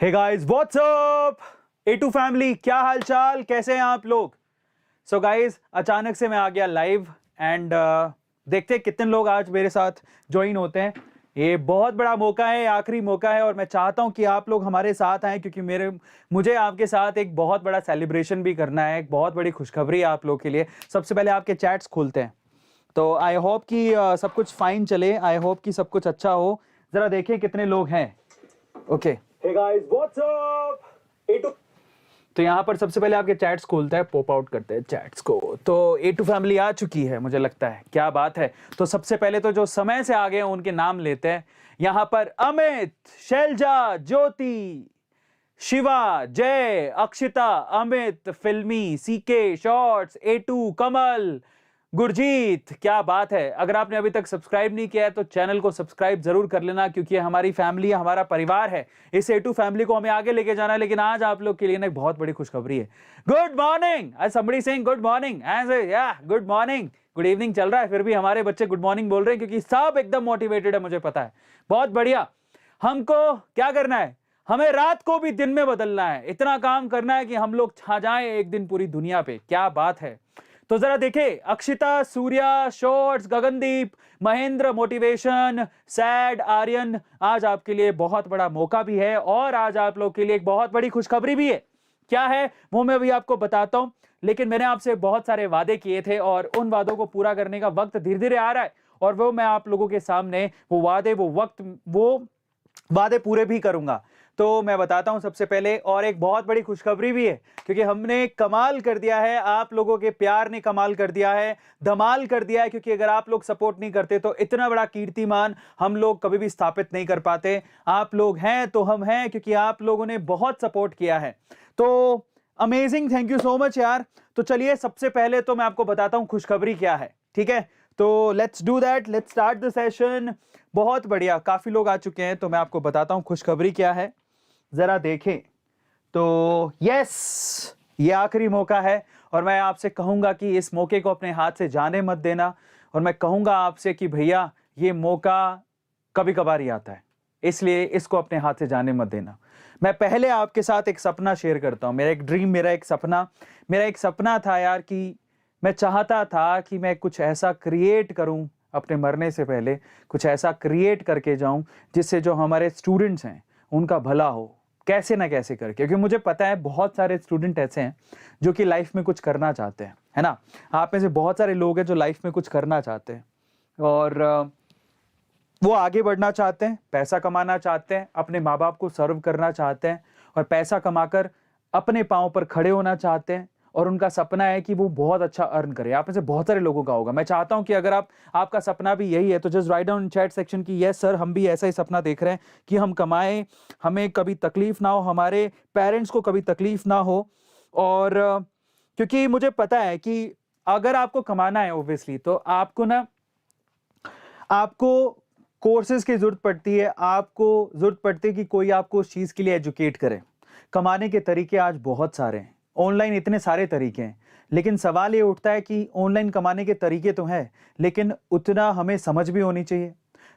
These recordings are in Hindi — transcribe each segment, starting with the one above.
हे guys what's up A2 family, क्या हाल चाल, कैसे हैं आप लोग। सो गाइस अचानक से मैं आ गया लाइव एंड देखते हैं कितने लोग आज मेरे साथ ज्वाइन होते हैं। ये बहुत बड़ा मौका है, आखिरी मौका है और मैं चाहता हूं कि आप लोग हमारे साथ आएं क्योंकि मुझे आपके साथ एक बहुत बड़ा सेलिब्रेशन भी करना है। एक बहुत बड़ी खुशखबरी है आप लोग के लिए। सबसे पहले आपके चैट्स खोलते हैं, तो आई होप कि सब कुछ फाइन चले, आई होप कि सब कुछ अच्छा हो। जरा देखिए कितने लोग हैं। Okay, hey guys what's up A2। तो यहाँ पर सबसे पहले आपके चैट्स खोलता है, पॉप आउट करते हैं चैट्स को। तो A2 फैमिली आ चुकी है, मुझे लगता है। क्या बात है। तो सबसे पहले तो जो समय से आ गए हैं उनके नाम लेते हैं। यहाँ पर अमित, शैलजा, ज्योति, शिवा, जय, अक्षिता, अमित, फिल्मी, सीके, शॉर्ट्स, A2, कमल, गुरजीत। क्या बात है। अगर आपने अभी तक सब्सक्राइब नहीं किया है तो चैनल को सब्सक्राइब जरूर कर लेना क्योंकि ये हमारी फैमिली है, हमारा परिवार है। इस A2 फैमिली को हमें आगे लेके जाना है। लेकिन आज आप लोग के लिए ना एक बहुत बड़ी खुशखबरी है। Good morning, somebody saying good morning, good morning, good evening चल रहा है, फिर भी हमारे बच्चे गुड मॉर्निंग बोल रहे हैं क्योंकि सब एकदम मोटिवेटेड है, मुझे पता है। बहुत बढ़िया। हमको क्या करना है, हमें रात को भी दिन में बदलना है। इतना काम करना है कि हम लोग छा जाएं एक दिन पूरी दुनिया पे। क्या बात है। तो जरा देखें, Akshita, Surya, shorts, Gagandeep, Mahendra, motivation, sad, Aryan, आज आपके लिए बहुत बड़ा मौका भी है और आज आप लोग के लिए एक बहुत बड़ी खुशखबरी भी है। क्या है वो मैं भी आपको बताता हूं, लेकिन मैंने आपसे बहुत सारे वादे किए थे और उन वादों को पूरा करने का वक्त धीरे धीरे आ रहा है और वो मैं आप लोगों के सामने वो वादे पूरे भी करूंगा। तो मैं बताता हूं सबसे पहले, और एक बहुत बड़ी खुशखबरी भी है क्योंकि हमने कमाल कर दिया है। आप लोगों के प्यार ने कमाल कर दिया है, धमाल कर दिया है। क्योंकि अगर आप लोग सपोर्ट नहीं करते तो इतना बड़ा कीर्तिमान हम लोग कभी भी स्थापित नहीं कर पाते। आप लोग हैं तो हम हैं क्योंकि आप लोगों ने बहुत सपोर्ट किया है। तो amazing, thank you so much यार। तो चलिए सबसे पहले तो मैं आपको बताता हूं खुशखबरी क्या है, ठीक है। तो let's do that, let's start the session. बहुत बढ़िया, काफी लोग आ चुके हैं तो मैं आपको बताता हूं खुशखबरी क्या है। जरा देखें तो यस, ये आखिरी मौका है और मैं आपसे कहूंगा कि इस मौके को अपने हाथ से जाने मत देना। और मैं कहूंगा आपसे कि भैया ये मौका कभी कभार ही आता है, इसलिए इसको अपने हाथ से जाने मत देना। मैं पहले आपके साथ एक सपना शेयर करता हूं, मेरा एक ड्रीम, मेरा एक सपना था यार कि मैं चाहता था कि मैं कुछ ऐसा क्रिएट करूं अपने मरने से पहले, कुछ ऐसा क्रिएट करके जाऊं जिससे जो हमारे स्टूडेंट्स हैं उनका भला हो, कैसे ना कैसे करके। क्योंकि मुझे पता है बहुत सारे स्टूडेंट ऐसे हैं जो कि लाइफ में कुछ करना चाहते हैं, है ना। आप में से बहुत सारे लोग हैं जो लाइफ में कुछ करना चाहते हैं और वो आगे बढ़ना चाहते हैं, पैसा कमाना चाहते हैं, अपने माँ बाप को सर्व करना चाहते हैं और पैसा कमाकर अपने पाँव पर खड़े होना चाहते हैं। और उनका सपना है कि वो बहुत अच्छा अर्न करे। आप में से बहुत सारे लोगों का होगा। मैं चाहता हूं कि अगर आपका सपना भी यही है तो just write down in chat section की यस सर, हम भी ऐसा ही सपना देख रहे हैं कि हम कमाएं, हमें कभी तकलीफ ना हो, हमारे पेरेंट्स को कभी तकलीफ ना हो। और क्योंकि मुझे पता है कि अगर आपको कमाना है ओब्वियसली तो आपको कोर्सेज की जरूरत पड़ती है, आपको जरूरत पड़ती है कि कोई आपको उस चीज के लिए एजुकेट करे। कमाने के तरीके आज बहुत सारे हैं, ऑनलाइन इतने सारे तरीके हैं, लेकिन सवाल ये उठता है कि ऑनलाइन कमाने के तरीके तो हैं लेकिन उतना हमें समझ भी होनी चाहिए।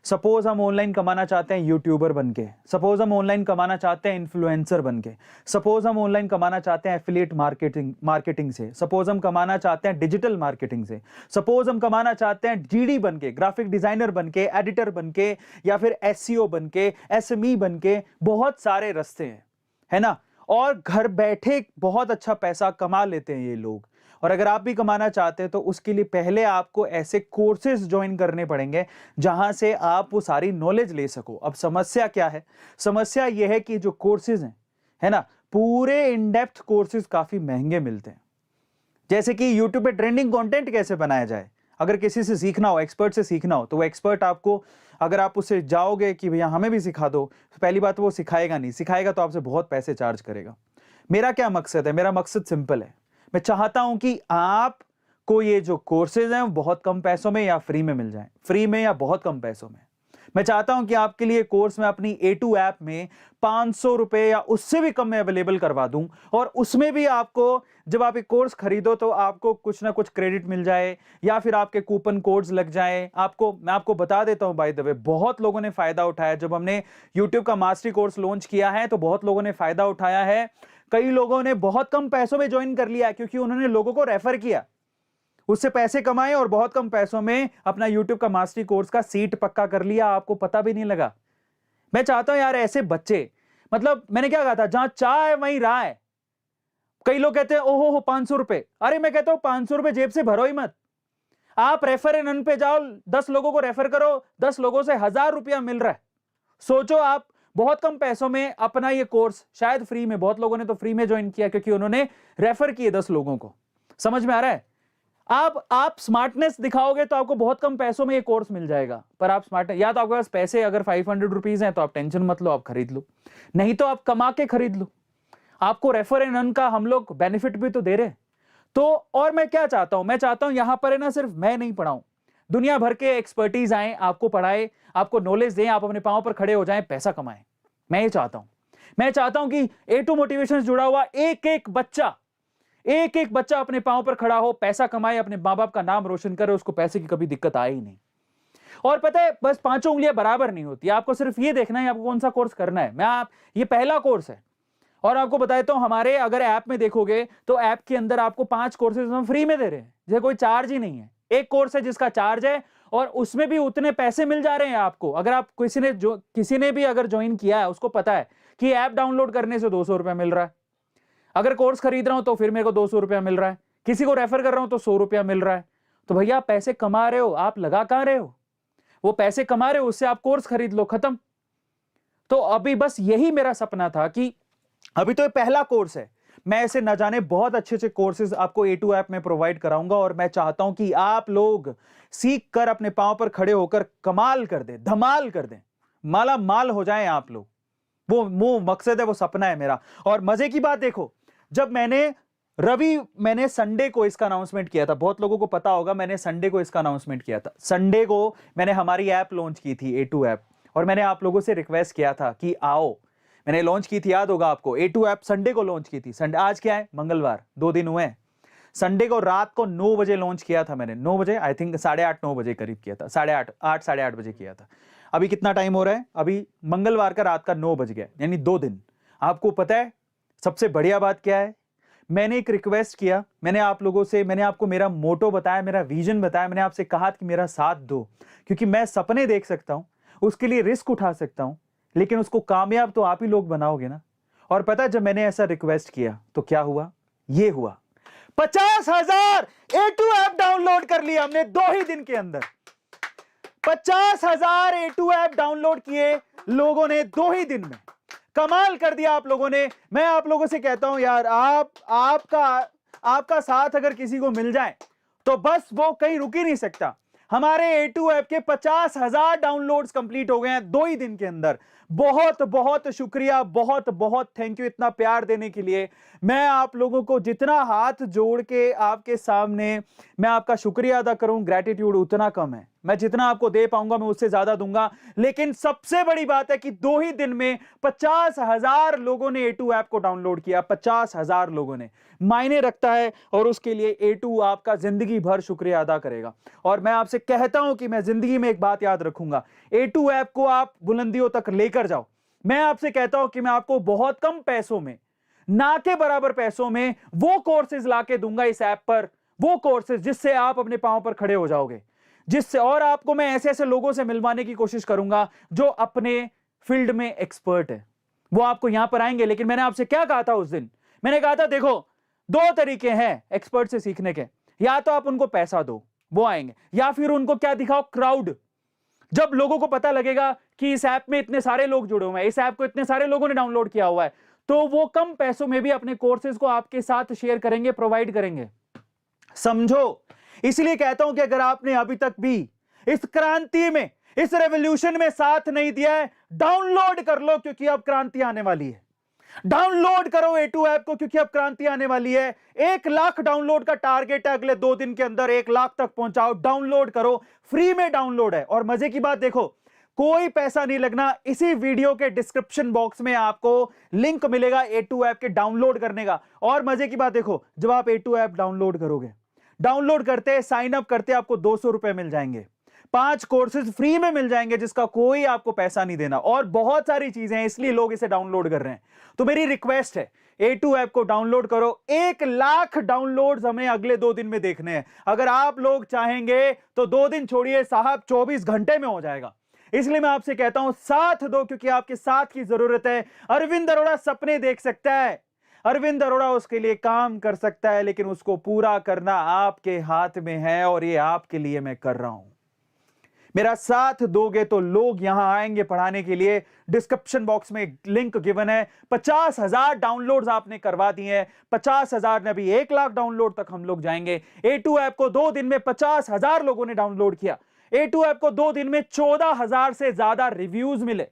सपोज हम ऑनलाइन कमाना चाहते हैं यूट्यूबर बनके, सपोज हम ऑनलाइन कमाना चाहते हैं इन्फ्लुएंसर बनके, सपोज हम ऑनलाइन कमाना चाहते हैं एफिलिएट मार्केटिंग से, सपोज हम कमाना चाहते हैं डिजिटल मार्केटिंग से, सपोज हम कमाना चाहते हैं GD बनके, ग्राफिक डिजाइनर बनके, एडिटर बनके, या फिर SEO बनके, SME बनके। बहुत सारे रास्ते हैं, है ना। और घर बैठे बहुत अच्छा पैसा कमा लेते हैं ये लोग। और अगर आप भी कमाना चाहते हैं तो उसके लिए पहले आपको ऐसे कोर्सेज ज्वाइन करने पड़ेंगे जहां से आप वो सारी नॉलेज ले सको। अब समस्या क्या है, समस्या यह है कि जो कोर्सेज हैं, है ना, पूरे इन डेप्थ कोर्सेज काफी महंगे मिलते हैं। जैसे कि यूट्यूब पे ट्रेंडिंग कंटेंट कैसे बनाया जाए, अगर किसी से सीखना हो, एक्सपर्ट से सीखना हो, तो वो एक्सपर्ट आपको, अगर आप उससे जाओगे कि भैया हमें भी सिखा दो, तो पहली बात वो सिखाएगा नहीं, सिखाएगा तो आपसे बहुत पैसे चार्ज करेगा। मेरा क्या मकसद है, मेरा मकसद सिंपल है। मैं चाहता हूं कि आपको ये जो कोर्सेज हैं वो बहुत कम पैसों में या फ्री में मिल जाएं, फ्री में या बहुत कम पैसों में। मैं चाहता हूं कि आपके लिए कोर्स मैं अपनी A2 ऐप में 500 रुपए या उससे भी कम में अवेलेबल करवा दूं, और उसमें भी आपको जब आप एक कोर्स खरीदो तो आपको कुछ ना कुछ क्रेडिट मिल जाए या फिर आपके कूपन कोड्स लग जाए। मैं आपको बता देता हूं, बाय द वे, बहुत लोगों ने फायदा उठाया। जब हमने YouTube का मास्टरी कोर्स लॉन्च किया है तो बहुत लोगों ने फायदा उठाया है। कई लोगों ने बहुत कम पैसों में ज्वाइन कर लिया क्योंकि उन्होंने लोगों को रेफर किया, उससे पैसे कमाए और बहुत कम पैसों में अपना YouTube का मास्टरी कोर्स का सीट पक्का कर लिया, आपको पता भी नहीं लगा। मैं चाहता हूं यार ऐसे बच्चे, मतलब मैंने क्या कहा था, जहां चाह है वहीं राह है। कई लोग कहते हैं ओहो हो 500 रुपए, अरे मैं कहता हूं 500 रुपए जेब से भरो ही मत। आप रेफर एंड अर्न पे जाओ, 10 लोगों को रेफर करो, 10 लोगों से 1000 रुपया मिल रहा है। सोचो आप बहुत कम पैसों में अपना ये कोर्स, शायद फ्री में, बहुत लोगों ने तो फ्री में ज्वाइन किया क्योंकि उन्होंने रेफर किए 10 लोगों को। समझ में आ रहा है? आप स्मार्टनेस दिखाओगे तो आपको बहुत कम पैसों में ये कोर्स मिल जाएगा। पर आप स्मार्ट, या तो आपके पास पैसे अगर 500 रुपीज हैं तो आप टेंशन मत लो, आप खरीद लो, नहीं तो आप कमा के खरीद लो। आपको रेफर एंड अर्न का हम लोग बेनिफिट भी तो दे रहे हैं। तो और मैं क्या चाहता हूं, मैं चाहता हूं यहां पर है ना, सिर्फ मैं नहीं पढ़ाऊं, दुनिया भर के एक्सपर्टीज आए, आपको पढ़ाए, आपको नॉलेज दें, आप अपने पांव पर खड़े हो जाएं, पैसा कमाएं। मैं ये चाहता हूं। मैं चाहता हूं कि A2 मोटिवेशन जुड़ा हुआ एक एक बच्चा अपने पांव पर खड़ा हो, पैसा कमाए, अपने मां बाप का नाम रोशन करे, उसको पैसे की कभी दिक्कत आए ही नहीं। और पता है, बस पांचों उंगलियां बराबर नहीं होती, आपको सिर्फ ये देखना है आपको कौन सा कोर्स करना है। ये पहला कोर्स है और आपको बताता हूं, हमारे अगर ऐप में देखोगे तो ऐप के अंदर आपको 5 कोर्सेज हम फ्री में दे रहे हैं, जैसे कोई चार्ज ही नहीं है। एक कोर्स है जिसका चार्ज है और उसमें भी उतने पैसे मिल जा रहे हैं आपको। अगर आप किसी ने भी अगर ज्वाइन किया है, उसको पता है कि ऐप डाउनलोड करने से 200 रुपया मिल रहा है। अगर कोर्स खरीद रहा हूं तो फिर मेरे को 200 रुपया मिल रहा है, किसी को रेफर कर रहा हूं तो 100 रुपया मिल रहा है। तो भैया आप पैसे कमा रहे हो, आप लगा कहां रहे हो? वो पैसे कमा रहे हो, उससे आप कोर्स खरीद लो, खत्म। तो अभी बस यही मेरा सपना था कि अभी तो ये पहला कोर्स है, मैं ऐसे न जाने बहुत अच्छे अच्छे कोर्सेज आपको A2 ऐप में प्रोवाइड कराऊंगा, और मैं चाहता हूं कि आप लोग सीख कर अपने पांव पर खड़े होकर कमाल कर दें, धमाल कर दें, माला माल हो जाएं आप लोग। वो मकसद है, वो सपना है मेरा। और मजे की बात देखो, जब मैंने संडे को इसका अनाउंसमेंट किया था, बहुत लोगों को पता होगा, मैंने संडे को इसका अनाउंसमेंट किया था। संडे को मैंने हमारी ऐप लॉन्च की थी, A2 ऐप, और मैंने आप लोगों से रिक्वेस्ट किया था कि आओ। मैंने लॉन्च की थी, याद होगा आपको, A2 ऐप संडे को लॉन्च की थी। संडे, आज क्या है, मंगलवार, 2 दिन हुए हैं। संडे को रात को 9 बजे लॉन्च किया था मैंने, 9 बजे, आई थिंक 8:30 9 बजे करीब किया था, 8:30 8:30 बजे किया था। अभी कितना टाइम हो रहा है, अभी मंगलवार का रात का 9 बज गया, यानी 2 दिन। आपको पता है सबसे बढ़िया बात क्या है, मैंने एक रिक्वेस्ट किया, मैंने आपको मेरा मोटो बताया, मेरा विजन बताया, मैंने आपसे कहा कि मेरा साथ दो, क्योंकि मैं सपने देख सकता हूं, उसके लिए रिस्क उठा सकता हूं, लेकिन उसको कामयाब तो आप ही लोग बनाओगे ना। और पता है जब मैंने ऐसा रिक्वेस्ट किया तो क्या हुआ, ये हुआ, 50,000 A2 ऐप डाउनलोड कर लिया हमने 2 ही दिन के अंदर। 50,000 A2 ऐप डाउनलोड किए लोगों ने 2 ही दिन में, कमाल कर दिया आप लोगों ने। मैं आप लोगों से कहता हूं यार, आपका साथ अगर किसी को मिल जाए तो बस वो कहीं रुक ही नहीं सकता। हमारे A2 ऐप के 50,000 डाउनलोड्स कंप्लीट हो गए हैं 2 ही दिन के अंदर। बहुत बहुत शुक्रिया, बहुत बहुत थैंक यू इतना प्यार देने के लिए। मैं आप लोगों को जितना हाथ जोड़ के आपके सामने मैं आपका शुक्रिया अदा करूं, ग्रैटिट्यूड उतना कम है। मैं जितना आपको दे पाऊंगा मैं उससे ज्यादा दूंगा, लेकिन सबसे बड़ी बात है कि 2 ही दिन में 50,000 लोगों ने A2 ऐप को डाउनलोड किया। 50,000 लोगों ने, मायने रखता है, और उसके लिए A2 आपका जिंदगी भर शुक्रिया अदा करेगा। और मैं आपसे कहता हूं कि मैं जिंदगी में एक बात याद रखूंगा, A2 ऐप को आप बुलंदियों तक लेकर जाओ। मैं आपसे कहता हूं कि मैं आपको बहुत कम पैसों में, ना के बराबर पैसों में वो कोर्सेज लाके दूंगा इस ऐप पर, वो कोर्सेज जिससे आप अपने पांव पर खड़े हो जाओगे, जिससे, और आपको मैं ऐसे ऐसे लोगों से मिलवाने की कोशिश करूंगा जो अपने फील्ड में एक्सपर्ट है। वो आपको यहां पर आएंगे। लेकिन मैंने आपसे क्या कहा था उस दिन, मैंने कहा था देखो 2 तरीके हैं एक्सपर्ट से सीखने के, या तो आप उनको पैसा दो वो आएंगे, या फिर उनको क्या दिखाओ, क्राउड। जब लोगों को पता लगेगा कि इस ऐप में इतने सारे लोग जुड़े हुए हैं, इस ऐप को इतने सारे लोगों ने डाउनलोड किया हुआ है, तो वो कम पैसों में भी अपने कोर्सेज को आपके साथ शेयर करेंगे, प्रोवाइड करेंगे। समझो, इसलिए कहता हूं कि अगर आपने अभी तक भी इस क्रांति में, इस रेवोल्यूशन में साथ नहीं दिया है, डाउनलोड कर लो, क्योंकि अब क्रांति आने वाली है। डाउनलोड करो A2 ऐप को, क्योंकि अब क्रांति आने वाली है। 1 लाख डाउनलोड का टारगेट है, अगले 2 दिन के अंदर 1 लाख तक पहुंचाओ। डाउनलोड करो, फ्री में डाउनलोड है। और मजे की बात देखो, कोई पैसा नहीं लगना। इसी वीडियो के डिस्क्रिप्शन बॉक्स में आपको लिंक मिलेगा A2 ऐप के डाउनलोड करने का। और मजे की बात देखो, जब आप A2 ऐप डाउनलोड करोगे, डाउनलोड करते साइन अप करते आपको 200 रुपए मिल जाएंगे, 5 कोर्सेज फ्री में मिल जाएंगे जिसका कोई आपको पैसा नहीं देना, और बहुत सारी चीजें हैं, इसलिए लोग इसे डाउनलोड कर रहे हैं। तो मेरी रिक्वेस्ट है, A2 ऐप को डाउनलोड करो। 1 लाख डाउनलोड्स हमें अगले 2 दिन में देखने हैं। अगर आप लोग चाहेंगे तो 2 दिन छोड़िए साहब, 24 घंटे में हो जाएगा। इसलिए मैं आपसे कहता हूं साथ दो, क्योंकि आपके साथ की जरूरत है। अरविंद अरोड़ा सपने देख सकता है, अरविंद अरोड़ा उसके लिए काम कर सकता है, लेकिन उसको पूरा करना आपके हाथ में है, और ये आपके लिए मैं कर रहा हूं। मेरा साथ दोगे तो लोग यहां आएंगे पढ़ाने के लिए। डिस्क्रिप्शन बॉक्स में लिंक गिवन है। 50,000 डाउनलोड्स आपने करवा दिए हैं, 50,000 ने अभी 1 लाख डाउनलोड तक हम लोग जाएंगे। A2 ऐप को 2 दिन में 50,000 लोगों ने डाउनलोड किया। A2 ऐप को 2 दिन में 14,000 से ज्यादा रिव्यूज मिले।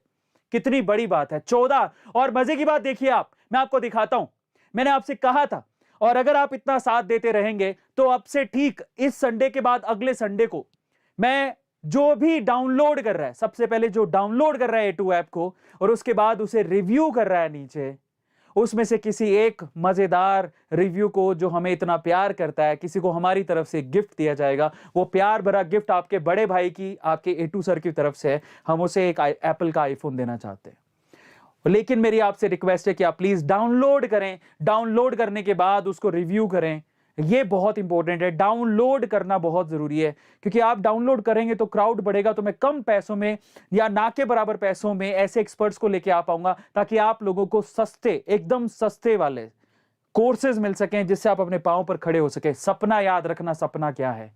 कितनी बड़ी बात है, 14। और मजे की बात देखिए, मैं आपको दिखाता हूं। मैंने आपसे कहा था, और अगर आप इतना साथ देते रहेंगे तो अब से ठीक इस संडे के बाद अगले संडे को मैं जो भी डाउनलोड कर रहा है, सबसे पहले जो डाउनलोड कर रहा है A2 ऐप को और उसके बाद उसे रिव्यू कर रहा है नीचे, उसमें से किसी एक मजेदार रिव्यू को, जो हमें इतना प्यार करता है, किसी को हमारी तरफ से गिफ्ट दिया जाएगा। वो प्यार भरा गिफ्ट आपके बड़े भाई की, आपके A2 सर की तरफ से है। हम उसे एक एप्पल का आईफोन देना चाहते हैं। लेकिन मेरी आपसे रिक्वेस्ट है कि आप प्लीज डाउनलोड करें। डाउनलोड करने के बाद उसको रिव्यू करें। ये बहुत इंपॉर्टेंट है, डाउनलोड करना बहुत जरूरी है, क्योंकि आप डाउनलोड करेंगे तो क्राउड बढ़ेगा, तो मैं कम पैसों में या ना के बराबर पैसों में ऐसे एक्सपर्ट्स को लेके आ पाऊंगा, ताकि आप लोगों को सस्ते, एकदम सस्ते वाले कोर्सेज मिल सकें, जिससे आप अपने पांव पर खड़े हो सके। सपना याद रखना, सपना क्या है।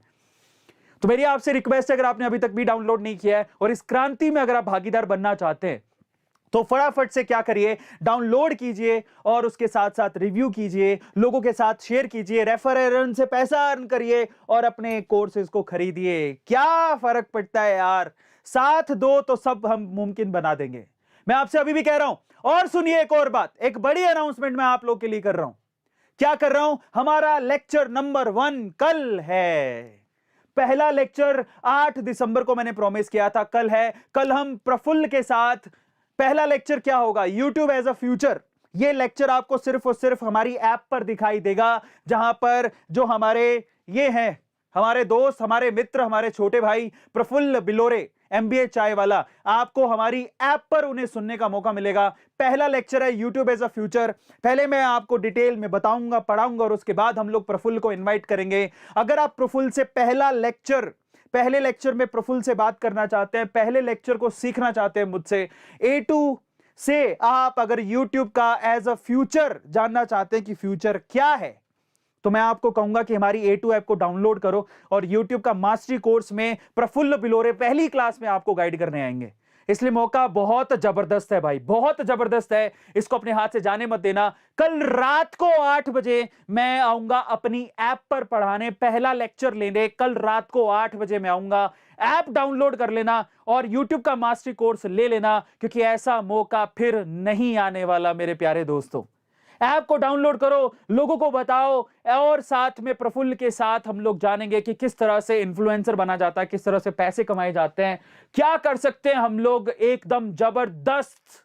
तो मेरी आपसे रिक्वेस्ट है, अगर आपने अभी तक भी डाउनलोड नहीं किया है और इस क्रांति में अगर आप भागीदार बनना चाहते हैं, तो फटाफट से क्या करिए, डाउनलोड कीजिए और उसके साथ साथ रिव्यू कीजिए, लोगों के साथ शेयर कीजिए, रेफरल से पैसा अर्न करिए और अपने कोर्सेज को खरीदिए। क्या फर्क पड़ता है यार, साथ दो तो सब हम मुमकिन बना देंगे। मैं आपसे अभी भी कह रहा हूं। और सुनिए एक और बात, एक बड़ी अनाउंसमेंट मैं आप लोग के लिए कर रहा हूं। क्या कर रहा हूं? हमारा लेक्चर नंबर 1 कल है। पहला लेक्चर 8 दिसंबर को मैंने प्रॉमिस किया था, कल है। कल हम प्रफुल्ल के साथ पहला लेक्चर क्या होगा, यूट्यूब एज अ फ्यूचर। ये लेक्चर आपको सिर्फ और सिर्फ हमारी ऐप पर दिखाई देगा, जहां पर जो हमारे ये हैं, हमारे दोस्त, हमारे मित्र, हमारे छोटे भाई प्रफुल्ल बिलोरे, MBA चाय वाला, आपको हमारी ऐप पर उन्हें सुनने का मौका मिलेगा। पहला लेक्चर है यूट्यूब एज अ फ्यूचर। पहले मैं आपको डिटेल में बताऊंगा, पढ़ाऊंगा, और उसके बाद हम लोग प्रफुल्ल को इन्वाइट करेंगे। अगर आप प्रफुल्ल से पहले लेक्चर में प्रफुल्ल से बात करना चाहते हैं, पहले लेक्चर को सीखना चाहते हैं मुझसे, A2 से आप अगर YouTube का एज अ फ्यूचर जानना चाहते हैं कि फ्यूचर क्या है, तो मैं आपको कहूंगा कि हमारी A2 ऐप को डाउनलोड करो और YouTube का मास्टरी कोर्स में प्रफुल्ल बिलोरे पहली क्लास में आपको गाइड करने आएंगे। इसलिए मौका बहुत जबरदस्त है भाई, बहुत जबरदस्त है। इसको अपने हाथ से जाने मत देना। कल रात को 8 बजे मैं आऊंगा अपनी ऐप पर पढ़ाने, पहला लेक्चर लेने। कल रात को 8 बजे मैं आऊंगा। ऐप डाउनलोड कर लेना और YouTube का मास्टरी कोर्स ले लेना, क्योंकि ऐसा मौका फिर नहीं आने वाला मेरे प्यारे दोस्तों। ऐप को डाउनलोड करो, लोगों को बताओ, और साथ में प्रफुल्ल के साथ हम लोग जानेंगे कि किस तरह से इन्फ्लुएंसर बना जाता है, किस तरह से पैसे कमाए जाते हैं, क्या कर सकते हैं हम लोग एकदम जबरदस्त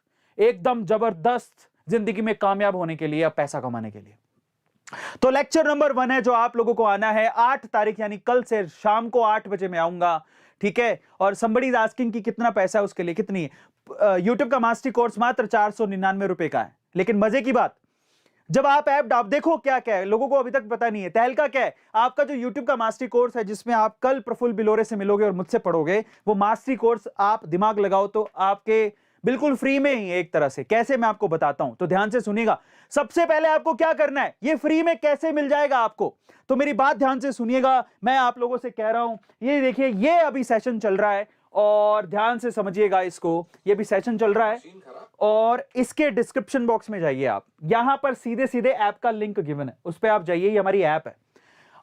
जिंदगी में कामयाब होने के लिए या पैसा कमाने के लिए। तो लेक्चर नंबर 1 है जो आप लोगों को आना है 8 तारीख, यानी कल से शाम को 8 बजे मैं आऊंगा, ठीक है। और somebody is asking कि कितना पैसा है उसके लिए, कितनी है। यूट्यूब का मास्टरी कोर्स मात्र 499 रुपए का है। लेकिन मजे की बात, जब आप ऐप देखो क्या क्या है, लोगों को अभी तक पता नहीं है। तहलका क्या है, आपका जो YouTube का मास्टरी कोर्स है, जिसमें आप कल प्रफुल्ल बिलोरे से मिलोगे और मुझसे पढ़ोगे, वो मास्टरी कोर्स आप दिमाग लगाओ तो आपके बिल्कुल फ्री में ही, एक तरह से। कैसे, मैं आपको बताता हूं, तो ध्यान से सुनिएगा। सबसे पहले आपको क्या करना है, ये फ्री में कैसे मिल जाएगा आपको, तो मेरी बात ध्यान से सुनिएगा। मैं आप लोगों से कह रहा हूं, ये देखिए, ये अभी सेशन चल रहा है और ध्यान से समझिएगा इसको। ये भी सेशन चल रहा है और इसके डिस्क्रिप्शन बॉक्स में जाइए आप, यहां पर सीधे सीधे ऐप का लिंक गिवन है, उस पर आप जाइए। ये हमारी ऐप है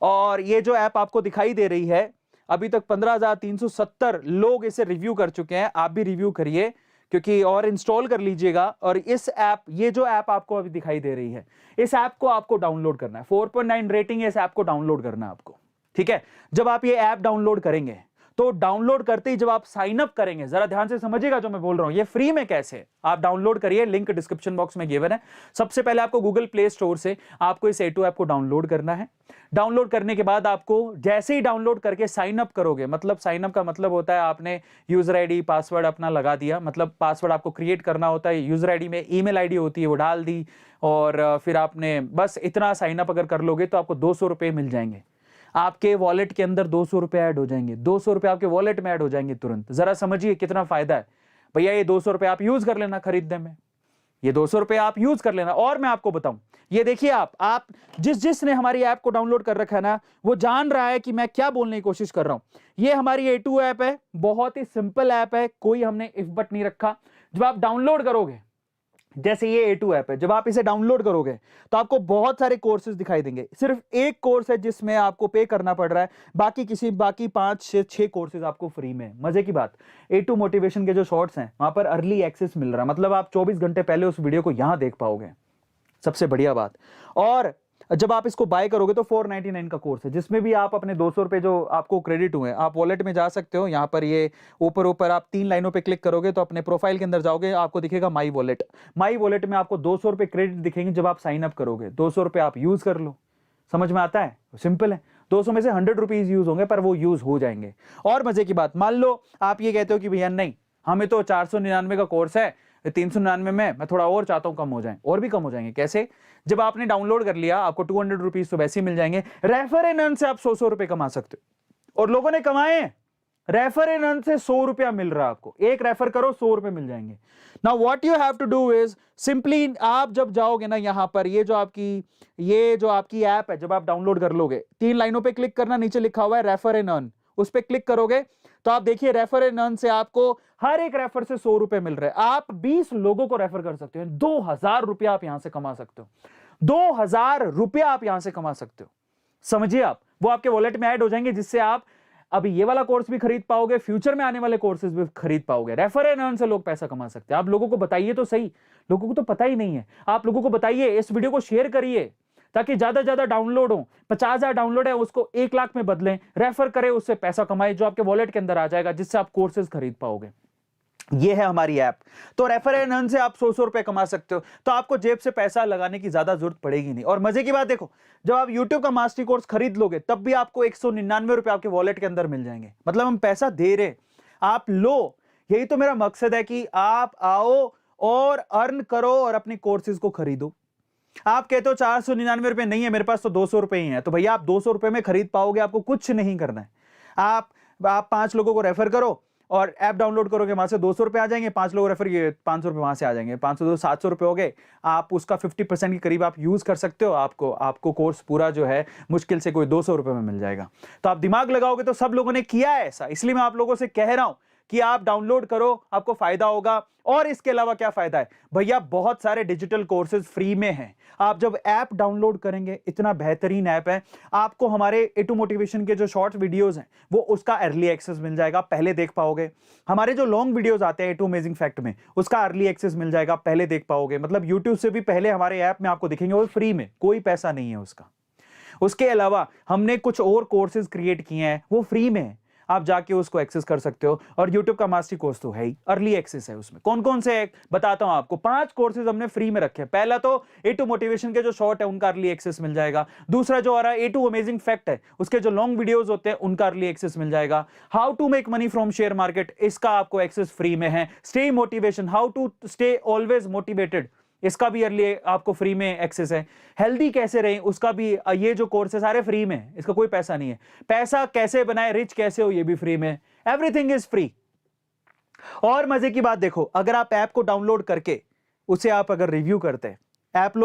और ये जो ऐप आपको दिखाई दे रही है, अभी तक 15,370 लोग इसे रिव्यू कर चुके हैं। आप भी रिव्यू करिए, क्योंकि और इंस्टॉल कर लीजिएगा। और इस ऐप, ये जो ऐप आपको अभी दिखाई दे रही है, इस ऐप को आपको डाउनलोड करना है। 4.9 रेटिंग है इस ऐप को डाउनलोड करना है आपको, ठीक है। जब आप ये ऐप डाउनलोड करेंगे तो डाउनलोड करते ही जब आप साइन अप करेंगे, जरा ध्यान से समझिएगा जो मैं बोल रहा हूं, ये फ्री में कैसे है। आप डाउनलोड करिए, लिंक डिस्क्रिप्शन बॉक्स में गिवन है। सबसे पहले आपको गूगल प्ले स्टोर से आपको इस A2 ऐप को डाउनलोड करना है। डाउनलोड करने के बाद आपको जैसे ही डाउनलोड करके साइन अप करोगे, मतलब साइन अप का मतलब होता है आपने यूजर आईडी पासवर्ड अपना लगा दिया, मतलब पासवर्ड आपको क्रिएट करना होता है, यूजर आईडी में ईमेल आईडी होती है वो डाल दी, और फिर आपने बस इतना साइन अप अगर कर लोगे तो आपको 200 रुपए मिल जाएंगे। आपके वॉलेट के अंदर 200 रुपए ऐड हो जाएंगे, 200 रुपए आपके वॉलेट में ऐड हो जाएंगे तुरंत। जरा समझिए कितना फायदा है भैया। ये 200 रुपए आप यूज कर लेना खरीदने में, ये 200 रुपए आप यूज कर लेना। और मैं आपको बताऊं, ये देखिए आप जिसने हमारी ऐप को डाउनलोड कर रखा है ना, वो जान रहा है कि मैं क्या बोलने की कोशिश कर रहा हूं। ये हमारी A2 ऐप है, बहुत ही सिंपल ऐप है, कोई हमने इफ बट नहीं रखा। जब आप डाउनलोड करोगे, जैसे ये A2 ऐप है, जब आप इसे डाउनलोड करोगे तो आपको बहुत सारे कोर्सेज दिखाई देंगे। सिर्फ एक कोर्स है जिसमें आपको पे करना पड़ रहा है, बाकी 5 से 6 कोर्सेज आपको फ्री में। मजे की बात, A2 मोटिवेशन के जो शॉर्ट्स हैं वहां पर अर्ली एक्सेस मिल रहा है, मतलब आप 24 घंटे पहले उस वीडियो को यहां देख पाओगे, सबसे बढ़िया बात। और जब आप इसको बाय करोगे तो 499 का कोर्स है, जिसमें भी आप अपने 200 रुपए जो आपको क्रेडिट हुए, आप वॉलेट में जा सकते हो। यहाँ पर ये ऊपर आप 3 लाइनों पे क्लिक करोगे तो अपने प्रोफाइल के अंदर जाओगे, आपको दिखेगा माई वॉलेट। माई वॉलेट में आपको 200 रुपए क्रेडिट दिखेंगे जब आप साइन अप करोगे। 200 रुपए आप यूज कर लो, समझ में आता है, सिंपल है। 200 में से 100 रुपीज यूज होंगे, पर वो यूज हो जाएंगे। और मजे की बात, मान लो आप ये कहते हो कि भैया नहीं, हमें तो 499 का कोर्स है, 399 में मैं थोड़ा और चाहता हूं कम हो जाए, और भी कम हो जाएंगे। कैसे? जब आपने डाउनलोड कर लिया, आपको 200 रुपीज तो वैसे ही मिल जाएंगे। रेफर एंड अर्न से आप 100 रुपए कमा सकते हो, और लोगों ने कमाए हैं। रेफर एंड अर्न से 100 रुपया मिल रहा है आपको, एक रेफर करो 100 रुपए मिल जाएंगे। Now what you have to do is simply, आप जब जाओगे ना यहां पर, ये जो आपकी ऐप है, जब आप डाउनलोड कर लोगे, 3 लाइनों पे क्लिक करना, नीचे लिखा हुआ है रेफर एंड अर्न, उस पर क्लिक करोगे तो आप देखिए रेफर एंड अर्न से आपको हर एक रेफर से 100 रुपए मिल रहे हैं। आप 20 लोगों को रेफर कर सकते हो, 2000 रुपया आप यहां से कमा सकते हो। 2000 रुपया आप यहां से कमा सकते हो, समझिए आप। वो आपके वॉलेट में ऐड हो जाएंगे, जिससे आप अभी ये वाला कोर्स भी खरीद पाओगे, फ्यूचर में आने वाले कोर्सेज भी खरीद पाओगे। रेफर एंड अर्न से लोग पैसा कमा सकते हैं। आप लोगों को बताइए तो सही, लोगों को तो पता ही नहीं है। आप लोगों को बताइए, इस वीडियो को शेयर करिए ताकि ज्यादा ज्यादा डाउनलोड हो। 50,000 डाउनलोड है, उसको 1 लाख में बदलें, रेफर करें, उससे पैसा कमाए जो आपके वॉलेट के अंदर आ जाएगा, जिससे आप कोर्सेज खरीद पाओगे। ये है हमारी ऐप। तो रेफर एंड अर्न से आप 100 रुपए कमा सकते हो, तो आपको जेब से पैसा लगाने की ज्यादा जरूरत पड़ेगी नहीं। और मजे की बात देखो, जब आप YouTube का मास्टरी कोर्स खरीद लोगे तब भी आपको 199 रुपए आपके वॉलेट के अंदर मिल जाएंगे। मतलब हम पैसा दे रहे, आप लो। यही तो मेरा मकसद है कि आप आओ और अर्न करो और अपने कोर्सेज को खरीदो। आप कहते हो 499 रुपए नहीं है मेरे पास, तो 200 रुपए ही है, तो भैया आप 200 रुपए में खरीद पाओगे। आपको कुछ नहीं करना है, आप 5 लोगों को रेफर करो और ऐप डाउनलोड करोगे, वहां से 200 रुपए आ जाएंगे। 5 लोग रेफर किए, 500 रुपए वहां से आ जाएंगे। 500 700 रुपए हो गए। आप उसका 50% के करीब आप यूज कर सकते हो। आपको कोर्स पूरा जो है मुश्किल से कोई 200 रुपए में मिल जाएगा। तो आप दिमाग लगाओगे तो सब लोगों ने किया है ऐसा, इसलिए मैं आप लोगों से कह रहा हूं कि आप डाउनलोड करो, आपको फायदा होगा। और इसके अलावा क्या फायदा है भैया, बहुत सारे डिजिटल कोर्सेज फ्री में हैं। आप जब ऐप डाउनलोड करेंगे, इतना बेहतरीन ऐप है, आपको हमारे A2 मोटिवेशन के जो शॉर्ट वीडियोस हैं वो उसका अर्ली एक्सेस मिल जाएगा, पहले देख पाओगे। हमारे जो लॉन्ग वीडियोस आते हैं A2 अमेजिंग फैक्ट में, उसका अर्ली एक्सेस मिल जाएगा, पहले देख पाओगे। मतलब YouTube से भी पहले हमारे ऐप में आपको दिखेंगे, वो फ्री में, कोई पैसा नहीं है उसका। उसके अलावा हमने कुछ और कोर्सेज क्रिएट किए हैं, वो फ्री में है, आप जाके उसको एक्सेस कर सकते हो। और YouTube का मास्टरी कोर्स तो है ही, अर्ली एक्सेस है। उसमें कौन कौन से बताता हूं आपको। 5 कोर्सेज हमने फ्री में रखे हैं। पहला तो A2 मोटिवेशन के जो शॉर्ट है उनका अर्ली एक्सेस मिल जाएगा। दूसरा जो आ रहा है A2 अमेजिंग फैक्ट है, उसके जो लॉन्ग वीडियोस होते हैं उनका अर्ली एक्सेस मिल जाएगा। How to make money from share market, इसका आपको एक्सेस फ्री में है। Stay motivation, how to stay always motivated, इसका भी अर्ली आपको फ्री में एक्सेस है। हेल्दी कैसे रहें, उसका भी, ये जो कोर्स है सारे फ्री में है, इसका कोई पैसा नहीं है। पैसा कैसे बनाए, रिच कैसे हो, ये भी फ्री में। Everything is free. और मजे की बात देखो, अगर आप ऐप को डाउनलोड करके उसे आप अगर रिव्यू करते हैं, आप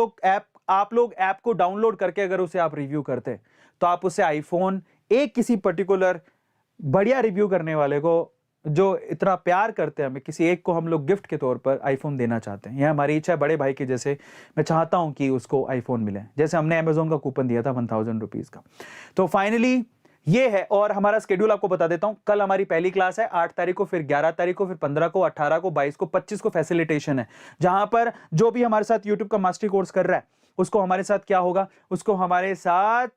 लोग ऐप को डाउनलोड करके अगर उसे आप रिव्यू करते हैं, तो आप उसे आईफोन, एक किसी पर्टिकुलर बढ़िया रिव्यू करने वाले को, जो इतना प्यार करते हैं हमें, किसी एक को हम लोग गिफ्ट के तौर पर आईफोन देना चाहते हैं। यह हमारी इच्छा है, बड़े भाई की जैसे मैं चाहता हूं कि उसको आईफोन मिले, जैसे हमने अमेजोन का कूपन दिया था 1000 रुपीज का। तो फाइनली ये है। और हमारा स्केड्यूल आपको बता देता हूं, कल हमारी पहली क्लास है 8 तारीख को, फिर 11 तारीख को, फिर 15 को, 18 को, 22 को, 25 को फैसिलिटेशन है, जहां पर जो भी हमारे साथ यूट्यूब का मास्टरी कोर्स कर रहा है उसको हमारे साथ क्या होगा, उसको हमारे साथ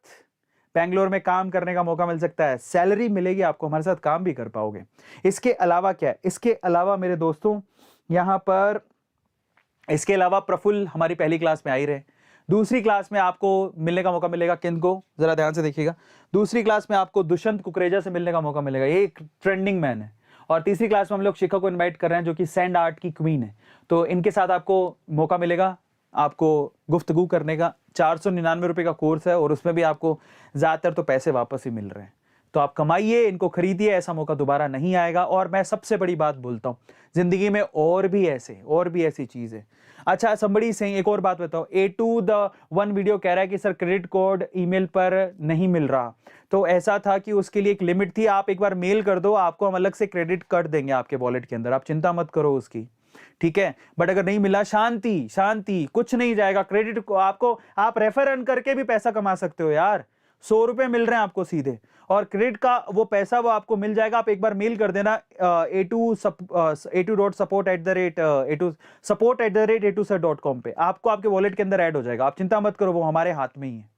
बैंगलोर में काम करने का मौका मिल सकता है, सैलरी मिलेगी आपको, हमारे साथ काम भी कर पाओगे। इसके अलावा क्या है, इसके अलावा मेरे दोस्तों यहां पर, इसके अलावा प्रफुल्ल हमारी पहली क्लास में आ ही रहे, दूसरी क्लास में आपको मिलने का मौका मिलेगा किनको, जरा ध्यान से देखिएगा, दूसरी क्लास में आपको दुष्यंत कुकरेजा से मिलने का मौका मिलेगा, ये एक ट्रेंडिंग मैन है। और तीसरी क्लास में हम लोग शिखा को इनवाइट कर रहे हैं जो कि सैंड आर्ट की क्वीन है, तो इनके साथ आपको मौका मिलेगा आपको गुफ्तगू करने का। 499 रुपए का कोर्स है और उसमें भी आपको ज्यादातर तो पैसे वापस ही मिल रहे हैं, तो आप कमाइए, इनको खरीदिए, ऐसा मौका दोबारा नहीं आएगा। और मैं सबसे बड़ी बात बोलता हूं, जिंदगी में और भी ऐसी चीज है। अच्छा, somebody saying, एक और बात बताओ, A2 the one वीडियो कह रहा है कि सर क्रेडिट कोड ईमेल पर नहीं मिल रहा, तो ऐसा था कि उसके लिए एक लिमिट थी, आप एक बार मेल कर दो, आपको हम अलग से क्रेडिट कर देंगे आपके वॉलेट के अंदर, आप चिंता मत करो उसकी, ठीक है। बट अगर नहीं मिला, शांति, कुछ नहीं जाएगा। क्रेडिट को आपको, आप रेफर अर्न करके भी पैसा कमा सकते हो यार, 100 रुपए मिल रहे हैं आपको सीधे, और क्रेडिट का वो पैसा वो आपको मिल जाएगा। आप एक बार मेल कर देना a2support@a2sir.com पे, आपको आपके वॉलेट के अंदर ऐड हो जाएगा, आप चिंता मत करो, वो हमारे हाथ में ही है,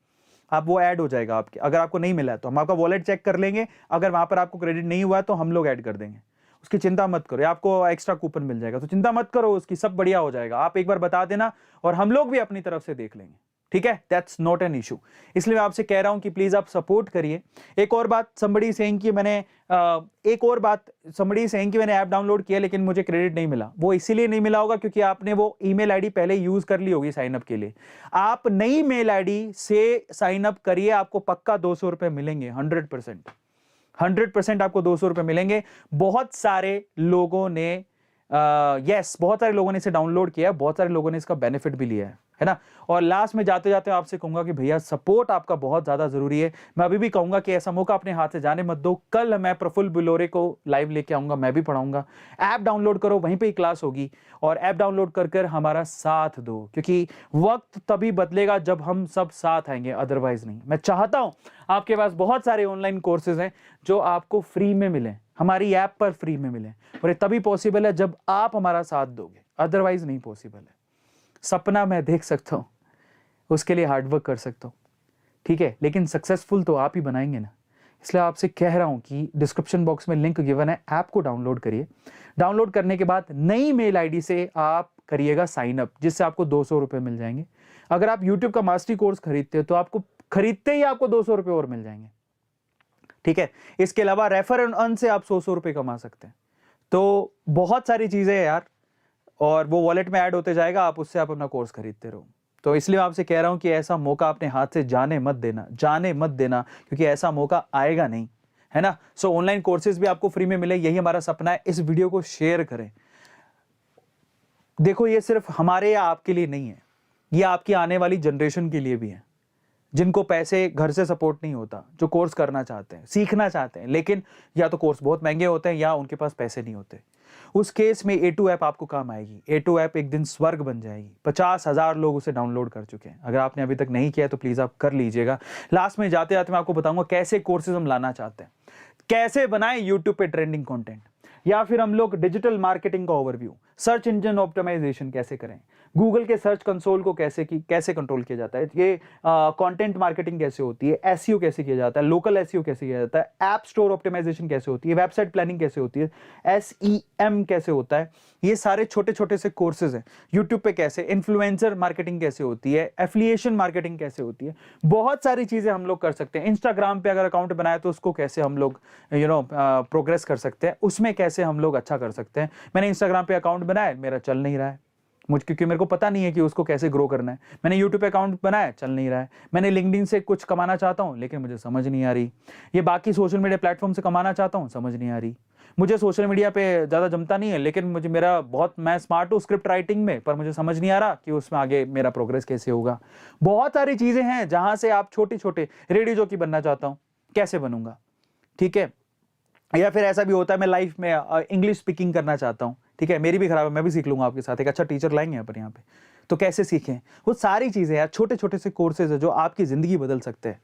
आप वो ऐड हो जाएगा आपके। अगर आपको नहीं मिला है तो हम आपका वॉलेट चेक कर लेंगे, अगर वहां पर आपको क्रेडिट नहीं हुआ तो हम लोग ऐड कर देंगे, उसकी चिंता मत करो, आपको एक्स्ट्रा कूपन मिल जाएगा, तो चिंता मत करो उसकी, सब बढ़िया हो जाएगा। आप एक बार बता देना और हम लोग भी अपनी तरफ से देख लेंगे, ठीक है, दैट्स नॉट एन इशू। इसलिए मैं आपसे कह रहा हूं कि प्लीज आप सपोर्ट करिए। एक और बात, somebody saying कि मैंने ऐप डाउनलोड किया लेकिन मुझे क्रेडिट नहीं मिला, वो इसीलिए नहीं मिला होगा क्योंकि आपने वो ईमेल आईडी पहले यूज कर ली होगी साइन अप के लिए। आप नई मेल आईडी से साइन अप करिए, आपको पक्का 200 रुपए मिलेंगे, 100% आपको 200 रुपए मिलेंगे। बहुत सारे लोगों ने बहुत सारे लोगों ने इसे डाउनलोड किया है, बहुत सारे लोगों ने इसका बेनिफिट भी लिया है ना। और लास्ट में जाते जाते आपसे कहूंगा कि भैया सपोर्ट आपका बहुत ज्यादा जरूरी है। मैं अभी भी कहूंगा कि ऐसा मौका अपने हाथ से जाने मत दो। कल मैं प्रफुल्ल बिलोरे को लाइव लेके आऊंगा, मैं भी पढ़ाऊंगा। ऐप डाउनलोड करो, वहीं पे ही क्लास होगी, और ऐप डाउनलोड कर हमारा साथ दो, क्योंकि वक्त तभी बदलेगा जब हम सब साथ आएंगे, अदरवाइज नहीं। मैं चाहता हूं, आपके पास बहुत सारे ऑनलाइन कोर्सेज हैं जो आपको फ्री में मिले, हमारी ऐप पर फ्री में मिले, और ये तभी पॉसिबल है जब आप हमारा साथ दोगे, अदरवाइज नहीं पॉसिबल है। सपना मैं देख सकता हूं, उसके लिए हार्डवर्क कर सकता हूं, ठीक है, लेकिन सक्सेसफुल तो आप ही बनाएंगे ना। इसलिए आपसे कह रहा हूं कि डिस्क्रिप्शन बॉक्स में लिंक गिवन है, ऐप को डाउनलोड करिए। डाउनलोड करने के बाद नई मेल आईडी से आप करिएगा साइन अप, जिससे आपको 200 रुपए मिल जाएंगे। अगर आप यूट्यूब का मास्टरी कोर्स खरीदते हो तो आपको खरीदते ही आपको 200 रुपए और मिल जाएंगे, ठीक है। इसके अलावा रेफर एंड अर्न से आप 100 रुपए कमा सकते हैं। तो बहुत सारी चीजें हैं यार, और वो वॉलेट में ऐड होते जाएगा, आप उससे आप अपना कोर्स खरीदते रहो। तो इसलिए आपसे कह रहा हूं कि ऐसा मौका अपने हाथ से जाने मत देना, क्योंकि ऐसा मौका आएगा नहीं, है ना। सो ऑनलाइन कोर्सेज भी आपको फ्री में मिले, यही हमारा सपना है। इस वीडियो को शेयर करें। देखो, ये सिर्फ हमारे या आपके लिए नहीं है, ये आपकी आने वाली जनरेशन के लिए भी है, जिनको पैसे घर से सपोर्ट नहीं होता, जो कोर्स करना चाहते हैं, सीखना चाहते हैं, लेकिन या तो कोर्स बहुत महंगे होते हैं या उनके पास पैसे नहीं होते। उस केस में A2 ऐप आपको काम आएगी। A2 ऐप एक दिन स्वर्ग बन जाएगी। 50,000 लोग उसे डाउनलोड कर चुके हैं। अगर आपने अभी तक नहीं किया तो प्लीज आप कर लीजिएगा। लास्ट में जाते जाते मैं आपको बताऊंगा कैसे कोर्सेज हम लाना चाहते हैं, कैसे बनाएं यूट्यूब पे ट्रेंडिंग कंटेंट, या फिर हम लोग डिजिटल मार्केटिंग का ओवरव्यू, सर्च इंजन ऑप्टिमाइजेशन कैसे करें, गूगल के सर्च कंसोल को कैसे कंट्रोल किया जाता है, ये कंटेंट मार्केटिंग कैसे होती है, एसईओ कैसे किया जाता है, लोकल एसईओ कैसे किया जाता है, ऐप स्टोर ऑप्टिमाइजेशन कैसे होती है, वेबसाइट प्लानिंग कैसे होती है, SEM कैसे होता है, ये सारे छोटे छोटे से कोर्सेज हैं। यूट्यूब पे कैसे इन्फ्लुएंसर मार्केटिंग कैसे होती है, एफिलिएशन मार्केटिंग कैसे होती है, बहुत सारी चीजें हम लोग कर सकते हैं। इंस्टाग्राम पे अगर अकाउंट बनाया तो उसको कैसे हम लोग प्रोग्रेस कर सकते हैं, उसमें कैसे हम लोग अच्छा कर सकते हैं। मैंने इंस्टाग्राम पे अकाउंट बनाया, मेरा चल नहीं रहा है, क्योंकि मेरे को पता नहीं है कि उसको कैसे ग्रो करना है। मैंने यूट्यूब पे अकाउंट बनाया, चल नहीं रहा है। मैंने लिंक्डइन से कुछ कमाना चाहता हूं, लेकिन मुझे समझ नहीं आ रही। ये बाकी सोशल मीडिया प्लेटफॉर्म से कमाना चाहता हूं, समझ नहीं आ रही। मुझे सोशल मीडिया पे ज्यादा जमता नहीं है, लेकिन मैं स्मार्ट हूँ स्क्रिप्ट राइटिंग में, पर मुझे समझ नहीं आ रहा कि उसमें आगे मेरा प्रोग्रेस कैसे होगा। बहुत सारी चीजें हैं जहां से आप छोटे छोटे रेडियो जॉकी बनना चाहता हूं, कैसे बनूंगा, ठीक है। या फिर ऐसा भी होता है मैं लाइफ में इंग्लिश स्पीकिंग करना चाहता हूं, ठीक है, मेरी भी खराब है, मैं भी सीख लूंगा आपके साथ, एक अच्छा टीचर लाएंगे अपन यहाँ पे, तो कैसे सीखें। वो सारी चीजें यार, छोटे छोटे से कोर्सेज है जो आपकी जिंदगी बदल सकते हैं।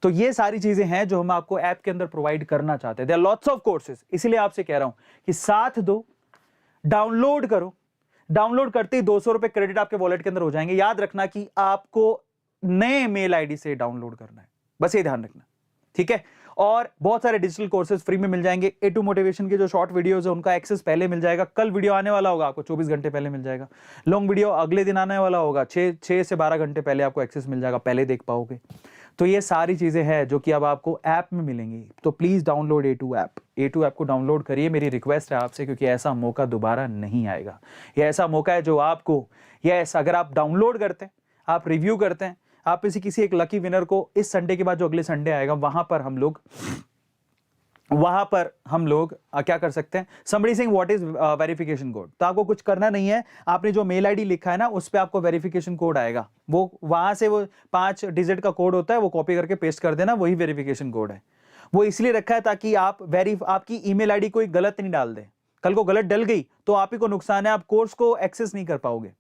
तो ये सारी चीजें हैं जो हम आपको ऐप के अंदर प्रोवाइड करना चाहते हैं। There are lots of courses, इसलिए आपसे कह रहा हूं कि साथ दो, डाउनलोड करो। डाउनलोड करते ही 200 रुपए क्रेडिट आपके वॉलेट के अंदर हो जाएंगे। याद रखना कि आपको नए मेल आईडी से डाउनलोड करना है, बस ये ध्यान रखना, ठीक है। और बहुत सारे डिजिटल कोर्सेज फ्री में मिल जाएंगे। A2 मोटिवेशन के जो शॉर्ट वीडियोस है उनका एक्सेस पहले मिल जाएगा। कल वीडियो आने वाला होगा, आपको 24 घंटे पहले मिल जाएगा। लॉन्ग वीडियो अगले दिन आने वाला होगा, 6 से 12 घंटे पहले आपको एक्सेस मिल जाएगा, पहले देख पाओगे। तो ये सारी चीजें हैं जो कि अब आपको ऐप में मिलेंगी। तो please download A2 app. A2 app को डाउनलोड करिए, मेरी रिक्वेस्ट है आपसे, क्योंकि ऐसा मौका दोबारा नहीं आएगा। ये ऐसा मौका है जो आपको, यस, अगर आप डाउनलोड करते हैं, आप रिव्यू करते हैं, आप किसी एक लकी विनर को इस संडे के बाद जो अगले संडे आएगा वहां पर हम लोग क्या कर सकते हैं, somebody saying what is verification code. तो आपको कुछ करना नहीं है, आपने जो मेल आईडी लिखा है ना उस पे आपको वेरिफिकेशन कोड आएगा, वो वहां से वो 5 डिजिट का कोड होता है, वो कॉपी करके पेस्ट कर देना, वही वेरिफिकेशन कोड है। वो इसलिए रखा है ताकि आपकी ईमेल आईडी कोई गलत नहीं डाल दे, कल को गलत डल गई तो आप ही को नुकसान है, आप कोर्स को एक्सेस नहीं कर पाओगे,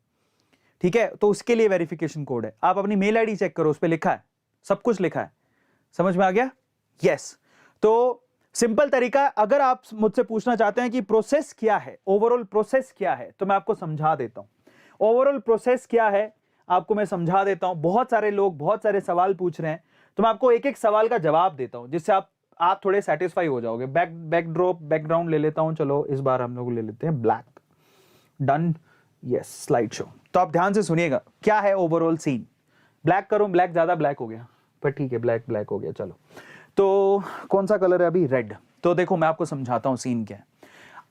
ठीक है। तो उसके लिए वेरिफिकेशन कोड है। आप अपनी मेल आईडी चेक करो, उस पर लिखा है, सब कुछ लिखा है। समझ में आ गया? यस। तो सिंपल तरीका, अगर आप मुझसे पूछना चाहते हैं कि प्रोसेस क्या है, ओवरऑल प्रोसेस क्या है, तो मैं आपको समझा देता हूं। ओवरऑल प्रोसेस क्या है आपको मैं समझा देता हूं। बहुत सारे लोग बहुत सारे सवाल पूछ रहे हैं, तो मैं आपको एक एक सवाल का जवाब देता हूं, जिससे आप थोड़े सेटिस्फाई हो जाओगे। बैकग्राउंड ले लेता हूं। चलो इस बार हम लोग ले लेते हैं black. Done. Yes, slide show. तो आप ध्यान से सुनिएगा, क्या है ओवरऑल सीन। ब्लैक करो, ब्लैक ज्यादा ब्लैक हो गया, पर ठीक है, ब्लैक हो गया। चलो, तो कौन सा कलर है अभी? रेड। तो देखो मैं आपको समझाता हूं सीन क्या है।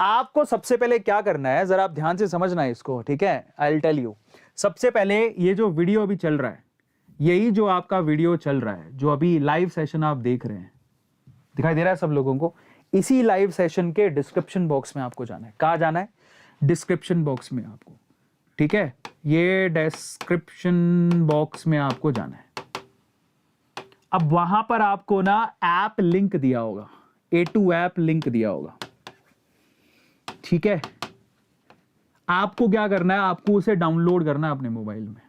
आपको सबसे पहले क्या करना है, जरा आप ध्यान से समझना है इसको, ठीक है। I will tell you. सबसे पहले ये जो वीडियो अभी चल रहा है, यही जो आपका वीडियो चल रहा है, जो अभी लाइव सेशन आप देख रहे हैं, दिखाई दे रहा है सब लोगों को? इसी लाइव सेशन के डिस्क्रिप्शन बॉक्स में आपको जाना है। कहां जाना है? डिस्क्रिप्शन बॉक्स में आपको, ठीक है। ये डिस्क्रिप्शन बॉक्स में आपको जाना है। अब वहां पर आपको ना ऐप लिंक दिया होगा, A2 ऐप लिंक दिया होगा, ठीक है। आपको क्या करना है, आपको उसे डाउनलोड करना है अपने मोबाइल में।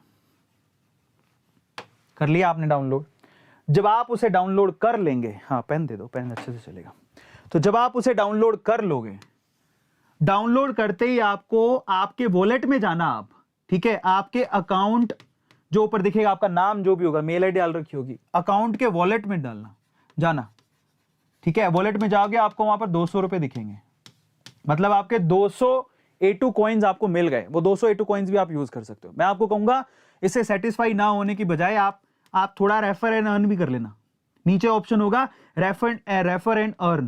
कर लिया आपने डाउनलोड? जब आप उसे डाउनलोड कर लेंगे, हाँ पेन दे दो, पेन अच्छे से चलेगा। तो जब आप उसे डाउनलोड कर लोगे, डाउनलोड करते ही आपको आपके वॉलेट में जाना आप, ठीक है। आपके अकाउंट जो ऊपर दिखेगा, आपका नाम जो भी होगा, मेल आईडी डाल रखी होगी, अकाउंट के वॉलेट में डालना जाना, ठीक है। वॉलेट में जाओगे, आपको वहां पर 200 रुपए दिखेंगे, मतलब आपके 200 A2 कॉइन्स आपको मिल गए। वो 200 A2 कॉइन्स भी आप यूज कर सकते हो। मैं आपको कहूंगा, इससे सेटिस्फाई ना होने की बजाय आप थोड़ा रेफर एंड अर्न भी कर लेना। नीचे ऑप्शन होगा रेफर एंड अर्न,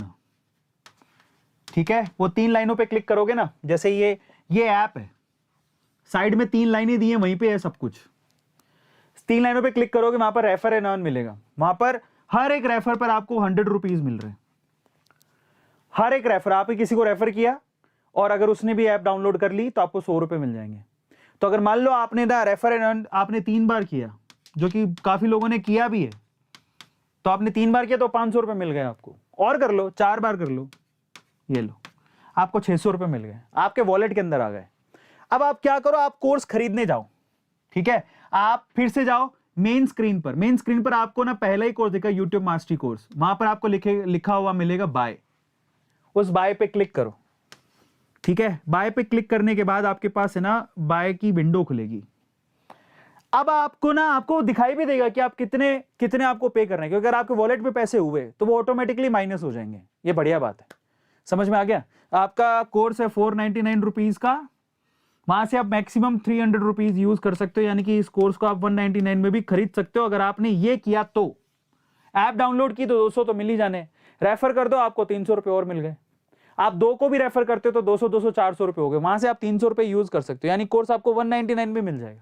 ठीक है। वो 3 लाइनों पे क्लिक करोगे ना, जैसे ये ऐप है, साइड में 3 लाइनें दी हैं, वहीं पे है सब कुछ। 3 लाइनों पे क्लिक करोगे, वहां पर रेफर एंड अर्न मिलेगा। वहां पर हर एक रेफर पर आपको 100 रुपीज मिल रहे हैं। हर एक रेफर, आपने किसी को रेफर किया और अगर उसने भी ऐप डाउनलोड कर ली तो आपको 100 रुपए मिल जाएंगे। तो अगर मान लो आपने ना रेफर एंड अर्न आपने 3 बार किया, जो कि काफी लोगों ने किया भी है, तो आपने 3 बार किया तो 500 रुपए मिल गए आपको। और कर लो, 4 बार कर लो, ये लो, आपको 600 रुपए मिल गए, आपके वॉलेट के अंदर आ गए। अब आप क्या करो, आप कोर्स खरीदने जाओ, ठीक है। आप फिर से जाओ मेन स्क्रीन पर। मेन स्क्रीन पर आपको ना पहला ही कोर्स दिखा, यूट्यूब मास्टरी कोर्स, वहां पर आपको लिखा हुआ मिलेगा बाय। उस बाय पे क्लिक करो, ठीक है। बाय पे क्लिक करने के बाद आपके पास है ना बाय की विंडो खुलेगी। अब आपको दिखाई भी देगा कि आप कितने आपको पे करना है, क्योंकि अगर आपके वॉलेट पे पैसे हुए तो वो ऑटोमेटिकली माइनस हो जाएंगे। ये बढ़िया बात है। समझ में आ गया? आपका कोर्स है 499 रुपीज का, वहां से आप मैक्सिमम 300 रुपीज यूज कर सकते हो, यानी कि इस कोर्स को आप 199 में भी खरीद सकते हो। अगर आपने ये किया तो, ऐप डाउनलोड की तो 200 तो मिल ही जाने, रेफर कर दो आपको 300 रुपए और मिल गए। आप 2 को भी रेफर करते हो तो 200 200 400 रुपए हो गए, वहां से आप 300 रुपए यूज कर सकते हो, यानी कोर्स आपको 199 में मिल जाएगा।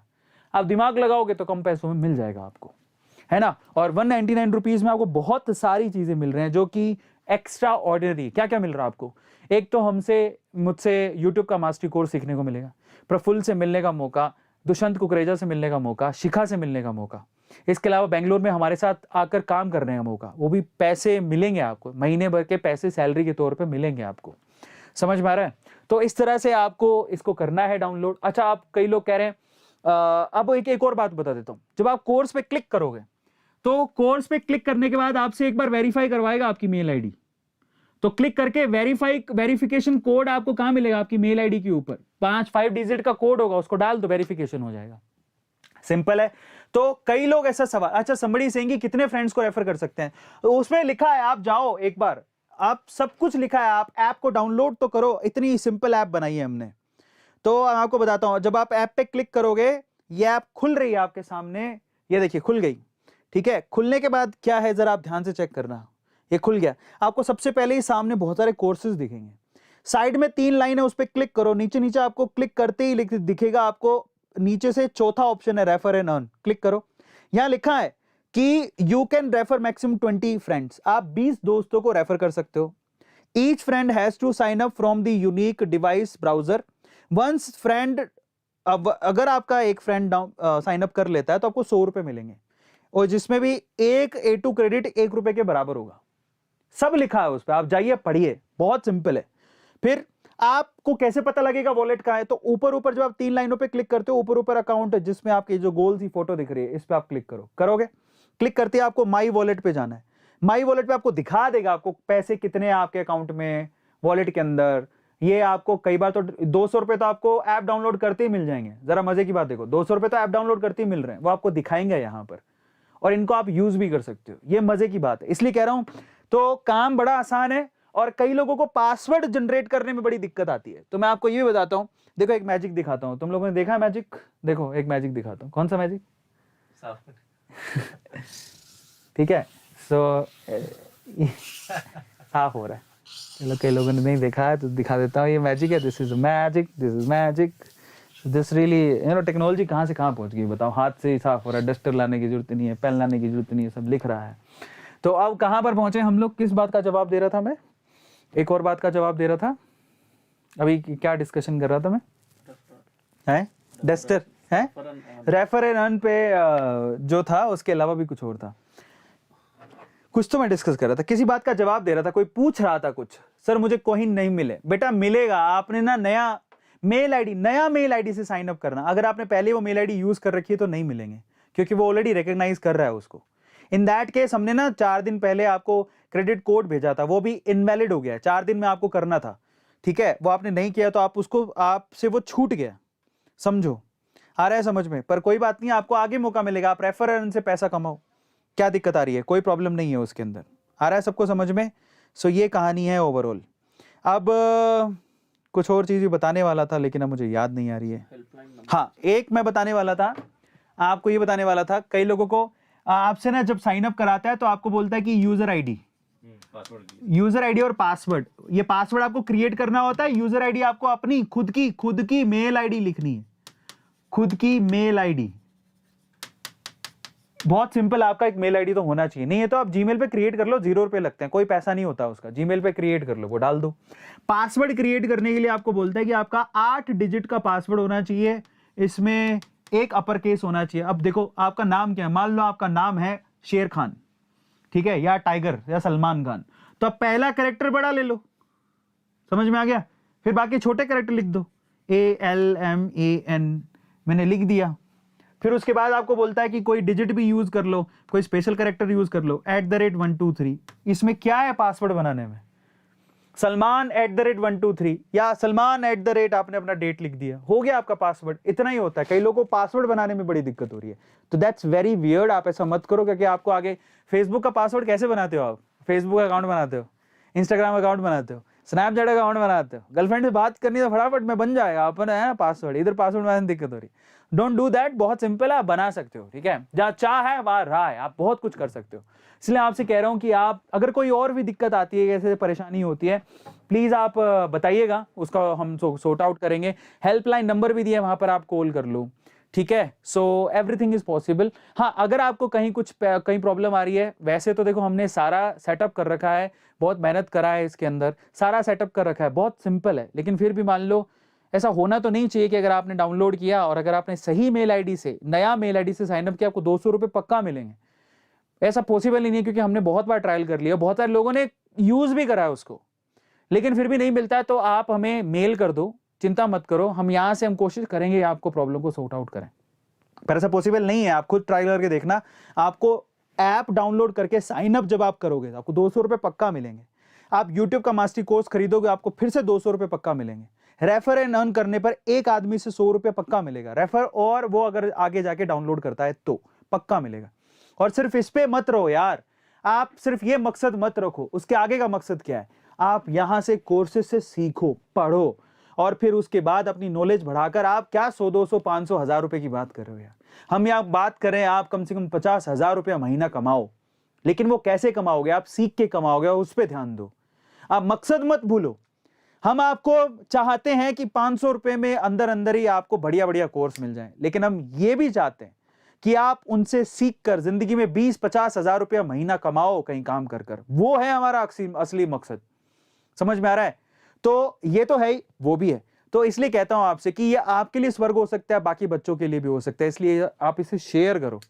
आप दिमाग लगाओगे तो कम पैसों में मिल जाएगा आपको, है ना। और 199 रुपीज में आपको बहुत सारी चीजें मिल रहे हैं जो कि एक्स्ट्रा ऑर्डिनरी। क्या क्या मिल रहा है आपको? एक तो मुझसे यूट्यूब का मास्टरी कोर्स सीखने को मिलेगा, प्रफुल्ल से मिलने का मौका, दुष्यंत कुकरेजा से मिलने का मौका, शिखा से मिलने का मौका, इसके अलावा बेंगलोर में हमारे साथ आकर काम करने का मौका, वो भी पैसे मिलेंगे आपको, महीने भर के पैसे सैलरी के तौर पे मिलेंगे आपको। समझ में आ रहा है? तो इस तरह से आपको इसको करना है डाउनलोड। अच्छा, आप कई लोग कह रहे हैं, अब एक और बात बता देता हूं। जब आप कोर्स पे क्लिक करोगे तो कोर्स पे क्लिक करने के बाद आपसे एक बार वेरीफाई करवाएगा आपकी मेल आईडी। तो क्लिक करके वेरिफिकेशन कोड आपको कहां मिलेगा? आपकी मेल आईडी के ऊपर 5 डिजिट का कोड होगा, उसको डाल दो, वेरिफिकेशन हो जाएगा। सिंपल है। तो कई लोग ऐसा सवाल, अच्छा somebody saying कि कितने फ्रेंड्स को रेफर कर सकते हैं, तो उसमें लिखा है, आप जाओ एक बार, आप सब कुछ लिखा है, आप ऐप को डाउनलोड तो करो, इतनी सिंपल ऐप बनाई है हमने। तो मैं आपको बताता हूं, जब आप ऐप पे क्लिक करोगे, ये ऐप खुल रही है आपके सामने, ये देखिए खुल गई, ठीक है। खुलने के बाद क्या है, जरा आप ध्यान से चेक करना, ये खुल गया। आपको सबसे पहले ही सामने बहुत सारे कोर्सेज दिखेंगे, साइड में 3 लाइन है, उस पर क्लिक करो, नीचे नीचे आपको क्लिक करते ही दिखेगा, आपको नीचे से चौथा ऑप्शन है रेफर एंड अर्न, क्लिक करो। यहां लिखा है कि you can refer maximum 20 friends, आप 20 दोस्तों को रेफर कर सकते हो। Each friend has to sign up from the unique device browser once friend. अब अगर आपका एक फ्रेंड साइन अप कर लेता है तो आपको 100 रुपए मिलेंगे, और जिसमें भी एक A2 क्रेडिट 1 रुपए के बराबर होगा। सब लिखा है उस पर, आप जाइए पढ़िए, बहुत सिंपल है। फिर आपको कैसे पता लगेगा वॉलेट का है, तो ऊपर ऊपर जब आप 3 लाइनों पे क्लिक करते हो, ऊपर ऊपर अकाउंट है जिसमें आपकी जो गोल सी फोटो दिख रही है, इस पे आप क्लिक करोगे। क्लिक करते ही आपको माई वॉलेट पे जाना है। माई वॉलेट पे आपको दिखा देगा आपको पैसे कितने हैं आपके अकाउंट में वॉलेट के अंदर। ये आपको कई बार तो 200 रुपए तो आपको ऐप डाउनलोड करते ही मिल जाएंगे। जरा मजे की बात देखो, 200 रुपए तो ऐप डाउनलोड करते ही मिल रहे हैं, वो आपको दिखाएंगे यहाँ पर, और इनको आप यूज भी कर सकते हो। ये मजे की बात है, इसलिए कह रहा हूं। तो काम बड़ा आसान है, और कई लोगों को पासवर्ड जनरेट करने में बड़ी दिक्कत आती है। तो मैं आपको ये भी बताता हूं, देखो एक मैजिक दिखाता हूं, तुम लोगों ने देखा है मैजिक? देखो एक मैजिक दिखाता हूं, कौन सा मैजिक? ठीक है, सो साफ हो रहा है। चलो कई लोगों ने नहीं देखा है तो दिखा देता हूँ, ये मैजिक है, this is magic, this is magic. This really, you know, technology कहाँ से कहाँ पहुँच गई बताओ। हाथ से ही साफ हो रहा है, डस्टर लाने की जरूरत नहीं है, पेन लाने की जरूरत नहीं है, सब लिख रहा है। तो अब कहाँ पर पहुंचे हम लोग? किस बात का जवाब दे रहा था मैं? एक और बात का जवाब दे रहा था। अभी क्या डिस्कशन कर रहा था मैं? है डस्टर है, रेफर एंड अर्न पे जो था, उसके अलावा भी कुछ और था, कुछ तो मैं डिस्कस कर रहा था, किसी बात का जवाब दे रहा था। कोई पूछ रहा था कुछ, सर मुझे कॉइन नहीं मिले। बेटा मिलेगा, आपने ना नया मेल आईडी से साइन अप करना। अगर आपने पहले वो मेल आईडी यूज कर रखी है तो नहीं मिलेंगे, क्योंकि वो ऑलरेडी रिकॉग्नाइज कर रहा है उसको। इन दैट केस हमने ना 4 दिन पहले आपको क्रेडिट कोड भेजा था, वो भी इनवैलिड हो गया। 4 दिन में आपको करना था, ठीक है, वो आपने नहीं किया तो आपसे वो छूट गया। समझो, आ रहा है समझ में? पर कोई बात नहीं, आपको आगे मौका मिलेगा, आप रेफर एंड से पैसा कमाओ। क्या दिक्कत आ रही है? कोई प्रॉब्लम नहीं है उसके अंदर। आ रहा है सबको समझ में? सो ये कहानी है ओवरऑल। अब कुछ और चीज भी बताने वाला था, लेकिन अब मुझे याद नहीं आ रही है। हाँ, एक मैं बताने वाला था, आपको ये बताने वाला था, कई लोगों को आपसे ना जब साइन अप कराता है तो आपको बोलता है कि यूजर आईडी और पासवर्ड। ये पासवर्ड आपको क्रिएट करना होता है, यूजर आईडी आपको अपनी खुद की मेल आईडी लिखनी है, खुद की मेल आईडी। बहुत सिंपल, आपका एक मेल आईडी तो होना चाहिए। नहीं है तो आप जीमेल पे क्रिएट कर लो, 0 रुपए लगते हैं, कोई पैसा नहीं होता उसका। जीमेल पे क्रिएट कर लो, वो डाल दो। पासवर्ड क्रिएट करने के लिए आपको बोलता है कि आपका 8 डिजिट का पासवर्ड होना चाहिए, इसमें एक अपर केस होना चाहिए। अब देखो आपका नाम क्या है, मान लो आपका नाम है शेर खान, ठीक है, या टाइगर या सलमान खान, तो अब पहला कैरेक्टर बड़ा ले लो, समझ में आ गया? फिर बाकी छोटे कैरेक्टर लिख दो, ALMAN मैंने लिख दिया। फिर उसके बाद आपको बोलता है कि कोई डिजिट भी यूज कर लो, कोई स्पेशल कैरेक्टर यूज कर लो, @123। इसमें क्या है पासवर्ड बनाने में? सलमान @123 या सलमान आपने अपना डेट लिख दिया, हो गया आपका पासवर्ड। इतना ही होता है। कई लोगों को पासवर्ड बनाने में बड़ी दिक्कत हो रही है, तो दैट्स वेरी वियर्ड। आप ऐसा मत करो, क्योंकि आपको आगे फेसबुक का पासवर्ड कैसे बनाते हो? आप फेसबुक अकाउंट बनाते हो, इंस्टाग्राम अकाउंट बनाते हो, स्नैपचैट अकाउंट बनाते हो, गर्लफ्रेंड से बात करनी तो फटाफट में बन जाएगा, अपन है ना पासवर्ड, इधर पासवर्ड बनाने में दिक्कत हो रही है। डोंट डू दैट, बहुत सिंपल है, आप बना सकते हो, ठीक है। जहाँ चाह है वहां राह है, आप बहुत कुछ कर सकते हो। इसलिए आपसे कह रहा हूं कि आप अगर कोई और भी दिक्कत आती है, जैसे परेशानी होती है, प्लीज आप बताइएगा, उसका हम सॉर्ट आउट करेंगे। हेल्पलाइन नंबर भी दिया, वहां पर आप कॉल कर लो, ठीक है। So everything is possible. हाँ, अगर आपको कहीं प्रॉब्लम आ रही है, वैसे तो देखो हमने सारा सेटअप कर रखा है, बहुत मेहनत करा है इसके अंदर, सारा सेटअप कर रखा है, बहुत सिंपल है। लेकिन फिर भी मान लो ऐसा होना तो नहीं चाहिए कि अगर आपने डाउनलोड किया और अगर आपने सही मेल आईडी से, नया मेल आईडी से साइन अप किया, आपको 200 रुपए पक्का मिलेंगे। ऐसा पॉसिबल ही नहीं है, क्योंकि हमने बहुत बार ट्रायल कर लिया, बहुत सारे लोगों ने यूज भी करा है उसको, लेकिन फिर भी नहीं मिलता है। तो आप हमें मेल कर दो, चिंता मत करो, हम यहां से हम कोशिश करेंगे आपको प्रॉब्लम को सॉर्ट आउट करें। पर ऐसा पॉसिबल नहीं है, आप खुद ट्राई करके देखना। आपको ऐप डाउनलोड करके साइन अप जब आप करोगे, आपको 200 रुपए पक्का मिलेंगे। आप यूट्यूब का मास्टर कोर्स खरीदोगे, आपको फिर से 200 रुपए पक्का मिलेंगे। रेफर एंड अर्न करने पर एक आदमी से 100 रुपये पक्का मिलेगा रेफर, और वो अगर आगे जाके डाउनलोड करता है तो पक्का मिलेगा। और सिर्फ इस पे मत रहो यार, आप सिर्फ ये मकसद मत रखो, उसके आगे का मकसद क्या है, आप यहां से कोर्सेज से सीखो, पढ़ो, और फिर उसके बाद अपनी नॉलेज बढ़ाकर आप क्या 100, 200, 500, 1000 रुपए की बात कर रहे हो यार। हम यहाँ बात करें आप कम से कम 50,000 रुपया महीना कमाओ, लेकिन वो कैसे कमाओगे, आप सीख के कमाओगे, उस पर ध्यान दो, आप मकसद मत भूलो। हम आपको चाहते हैं कि 500 रुपए में अंदर अंदर ही आपको बढ़िया बढ़िया कोर्स मिल जाए, लेकिन हम ये भी चाहते हैं कि आप उनसे सीख कर जिंदगी में 20-50 हजार रुपया महीना कमाओ कहीं काम कर कर। वो है हमारा असली मकसद। समझ में आ रहा है? तो ये तो है ही, वो भी है। तो इसलिए कहता हूं आपसे कि ये आपके लिए स्वर्ग हो सकता है, बाकी बच्चों के लिए भी हो सकता है, इसलिए आप इसे शेयर करो।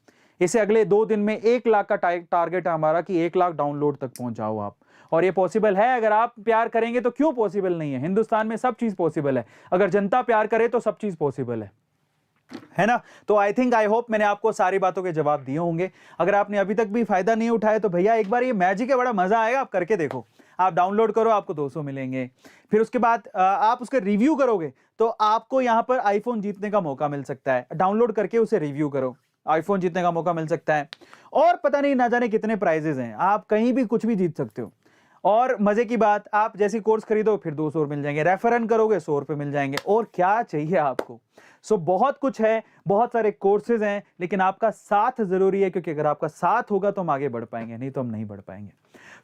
इसे अगले 2 दिन में 1 लाख का टारगेट है हमारा कि 1 लाख डाउनलोड तक पहुंच जाओ आप। और ये पॉसिबल है, अगर आप प्यार करेंगे तो क्यों पॉसिबल नहीं है? हिंदुस्तान में सब चीज पॉसिबल है, अगर जनता प्यार करे तो सब चीज पॉसिबल है ना? तो आई होप मैंने आपको सारी बातों के जवाब दिए होंगे। अगर आपने अभी तक भी फायदा नहीं उठाया तो भैया एक बार ये मैजिक है, बड़ा मजा आएगा, आप करके देखो। आप डाउनलोड करो, आपको 200 मिलेंगे, फिर उसके बाद आप उसका रिव्यू करोगे तो आपको यहां पर आईफोन जीतने का मौका मिल सकता है। डाउनलोड करके उसे रिव्यू करो, आईफोन जीतने का मौका मिल सकता है, और पता नहीं ना जाने कितने प्राइजेस हैं, आप कहीं भी कुछ भी जीत सकते हो। और मजे की बात, आप जैसी कोर्स खरीदो फिर 200 मिल जाएंगे, रेफरन करोगे 100 रुपए मिल जाएंगे, और क्या चाहिए आपको? सो बहुत कुछ है, बहुत सारे कोर्सेज हैं, लेकिन आपका साथ जरूरी है, क्योंकि अगर आपका साथ होगा तो हम आगे बढ़ पाएंगे, नहीं तो हम नहीं बढ़ पाएंगे।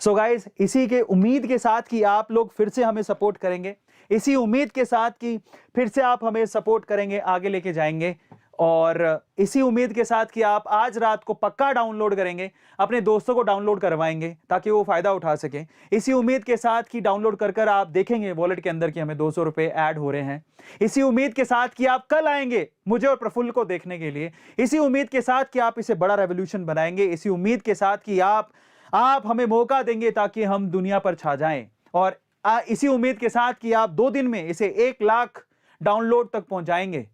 सो गाइज, इसी के उम्मीद के साथ कि आप लोग फिर से हमें सपोर्ट करेंगे, इसी उम्मीद के साथ कि फिर से आप हमें सपोर्ट करेंगे, आगे लेके जाएंगे, और इसी उम्मीद के साथ कि आप आज रात को पक्का डाउनलोड करेंगे, अपने दोस्तों को डाउनलोड करवाएंगे ताकि वो फायदा उठा सके। इसी उम्मीद के साथ कि डाउनलोड कर कर आप देखेंगे वॉलेट के अंदर कि हमें 200 रुपए ऐड हो रहे हैं। इसी उम्मीद के साथ कि आप कल आएंगे मुझे और प्रफुल्ल को देखने के लिए। इसी उम्मीद के साथ कि आप इसे बड़ा रेवोल्यूशन बनाएंगे। इसी उम्मीद के साथ कि आप हमें मौका देंगे ताकि हम दुनिया पर छा जाएं। और इसी उम्मीद के साथ कि आप 2 दिन में इसे 1 लाख डाउनलोड तक पहुंचाएंगे।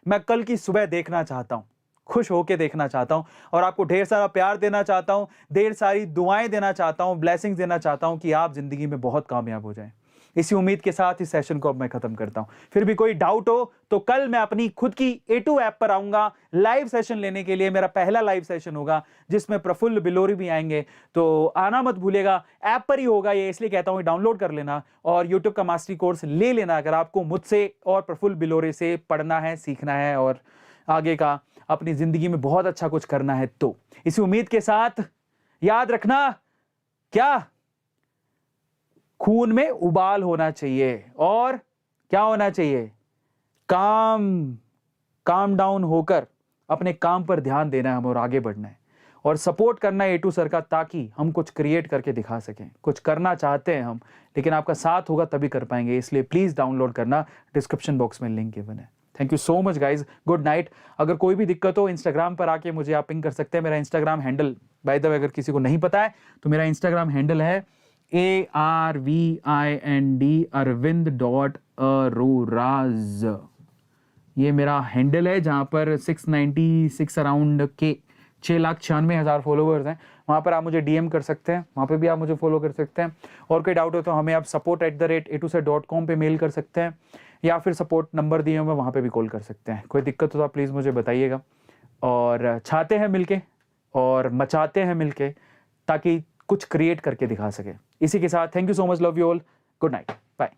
मैं कल की सुबह देखना चाहता हूं, खुश होकर देखना चाहता हूं, और आपको ढेर सारा प्यार देना चाहता हूं, ढेर सारी दुआएं देना चाहता हूं, ब्लेसिंग्स देना चाहता हूं कि आप जिंदगी में बहुत कामयाब हो जाएं। इसी उम्मीद के साथ इस सेशन को अब मैं खत्म करता हूं। फिर भी कोई डाउट हो तो कल मैं अपनी खुद की A2 ऐप पर आऊंगा लाइव सेशन लेने के लिए। मेरा पहला लाइव सेशन होगा जिसमें प्रफुल्ल बिलोरी भी आएंगे, तो आना मत भूलेगा। ऐप पर ही होगा ये, इसलिए कहता हूं डाउनलोड कर लेना और यूट्यूब का मास्टरी कोर्स ले लेना अगर आपको मुझसे और प्रफुल्ल बिलोरी से पढ़ना है, सीखना है और आगे का अपनी जिंदगी में बहुत अच्छा कुछ करना है। तो इसी उम्मीद के साथ याद रखना, क्या खून में उबाल होना चाहिए, और क्या होना चाहिए, काम डाउन होकर अपने काम पर ध्यान देना है हमें और आगे बढ़ना है, और सपोर्ट करना है A2 सर का, ताकि हम कुछ क्रिएट करके दिखा सकें। कुछ करना चाहते हैं हम, लेकिन आपका साथ होगा तभी कर पाएंगे, इसलिए प्लीज डाउनलोड करना, डिस्क्रिप्शन बॉक्स में लिंक गिवन है। Thank you so much guys, good night. अगर कोई भी दिक्कत हो इंस्टाग्राम पर आके मुझे आप पिंग कर सकते हैं। मेरा Instagram handle, by the way अगर किसी को नहीं पता है तो मेरा इंस्टाग्राम हैंडल है ARVIND Arvind.Aroraz। ये मेरा हैंडल है, जहां पर 696 अराउंड के 6,96,000 फॉलोवर्स हैं। वहां पर आप मुझे DM कर सकते हैं, वहां पे भी आप मुझे फॉलो कर सकते हैं। और कोई डाउट हो तो हमें आप support@a2set.com पे मेल कर सकते हैं, या फिर सपोर्ट नंबर दिए हुए वहां पे भी कॉल कर सकते हैं। कोई दिक्कत हो तो आप प्लीज़ मुझे बताइएगा। और चाहते हैं मिलके और मचाते हैं मिलके, ताकि कुछ क्रिएट करके दिखा सके। इसी के साथ thank you so much, love you all, good night, bye.